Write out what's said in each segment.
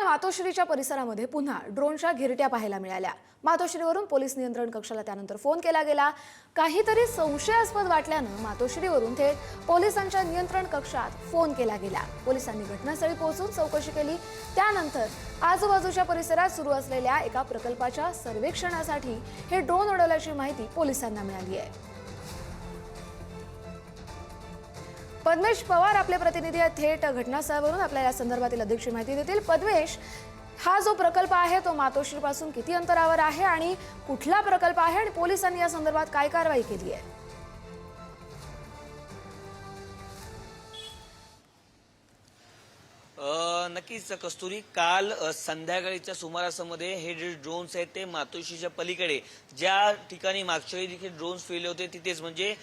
मातोश्रीच्या परिसरामध्ये पुन्हा ड्रोनच्या घिरट्या पाहायला मिळाल्या। मातोश्रीवरून पोलीस नियंत्रण कक्षाला त्यानंतर फोन केला गेला। काहीतरी संशयास्पद वाटल्यानं मातोश्रीवरून थेट पोलिसांच्या नियंत्रण कक्षात फोन केला गेला। पोलिसांनी घटनास्थळी पोहोचून चौकशी केली। त्यानंतर आजूबाजूच्या परिसरात सुरू असलेल्या एका प्रकल्पाच्या सर्वेक्षणासाठी हे ड्रोन उडवल्याची माहिती पोलिसांना मिळाली आहे। पद्मेश पवार आपले प्रतिनिधी थेट घटनास्थळावरून आपल्याला या संदर्भातील अधिकची माहिती देतील। पद्मेश, हा जो प्रकल्प आहे तो मातोश्रीपासून किती अंतरावर आहे आणि कुठला प्रकल्प आहे आणि पोलिसांनी या संदर्भात काय कारवाई केली आहे? नक्कीच कस्तुरी, काल संध्याकाळीच्या सुमारासामध्ये हे जे ड्रोन्स आहेत ते मातोश्रीच्या पलीकडे ज्या ठिकाणी मागच्या वेळी देखील ड्रोन्स फिरले होते तिथेच म्हणजे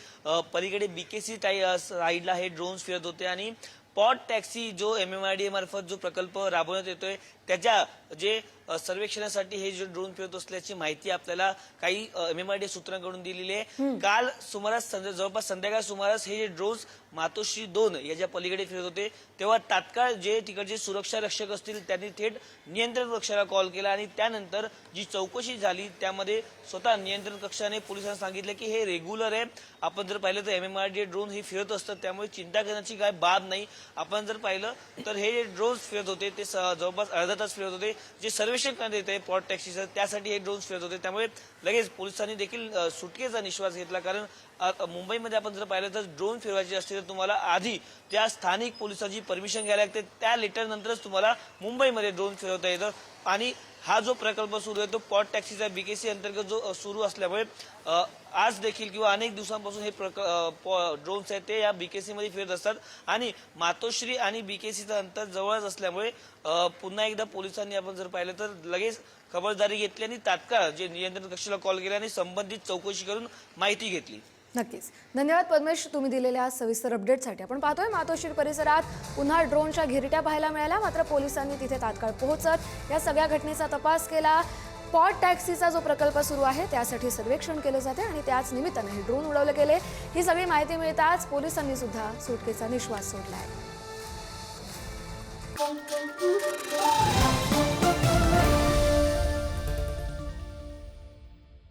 पलीकडे बीकेसी साईडला हे ड्रोन्स फिरत होते आणि पॉट टॅक्सी जो MMRDA मार्फत जो प्रकल्प राबवण्यात येतोय त्याच्या जे सर्वेक्षणासाठी हे जे ड्रोन फिरत असल्याची माहिती आपल्याला काही MMRDA सूत्रांकडून दिलेली आहे। काल सुमारास जवळपास संध्याकाळ सुमारास हे जे ड्रोन्स मातोश्री 2 याच्या पलीकडे फिरत होते तेव्हा तात्काळ जे तिकडचे सुरक्षा रक्षक असतील त्यांनी थेट नियंत्रण कक्षाला कॉल केला आणि त्यानंतर जी चौकशी झाली त्यामध्ये स्वतः नियंत्रण कक्षाने पोलिसांना सांगितलं की हे रेग्युलर आहे। आपण जर पाहिलं तर MMRDA ड्रोन हे फिरत असतात त्यामुळे चिंता करण्याची काय बाब नाही। आपण जर पाहिलं तर हे जे ड्रोन्स फिरत होते ते जवळपास अर्धा तास फिरत होते। जे सर्वेक्षण करण्यात येते पॉट टॅक्सीचं त्यासाठी हे ड्रोन्स फिरत होते त्यामुळे लगेच पोलिसांनी देखील सुटकेचा निश्वास घेतला। कारण मुंबईमध्ये आपण जर पाहिलं तर ड्रोन फिरवायचे असतील तर तुम्हाला आधी त्या स्थानिक पोलिसांची परमिशन घ्यायला लागते, त्या लेटर नंतरच तुम्हाला मुंबईमध्ये ड्रोन फिरवता येतं। आणि हा जो प्रकल्प सुरू आहे तो पॉट टॅक्सीचा BKC अंतर्गत जो सुरू असल्यामुळे आज देखील किंवा अनेक दिवसांपासून हे ड्रोन्स आहेत ते या BKC मध्ये फिरत असतात आणि मातोश्री आणि BKCचं अंतर जवळच असल्यामुळे पुन्हा एकदा पोलिसांनी आपण जर पाहिलं तर लगेच खबरदारी घेतली आणि तात्काळ जे नियंत्रण कक्षाला कॉल केला आणि संबंधित चौकशी करून माहिती घेतली। नक्कीच धन्यवाद पद्मेश, तुम्ही दिलेल्या सविस्तर अपडेटसाठी। आपण पाहतोय मातोश्री परिसरात पुन्हा ड्रोनच्या घिरट्या पाहायला मिळाल्या, मात्र पोलिसांनी तिथे तात्काळ पोहोचत या सगळ्या घटनेचा तपास केला। पॉट टॅक्सीचा जो प्रकल्प सुरू आहे त्यासाठी सर्वेक्षण केलं जाते आणि त्याच निमित्ताने हे ड्रोन उडवले गेले। ही सगळी माहिती मिळताच पोलिसांनी सुद्धा सुटकेचा निश्वास सोडलाय।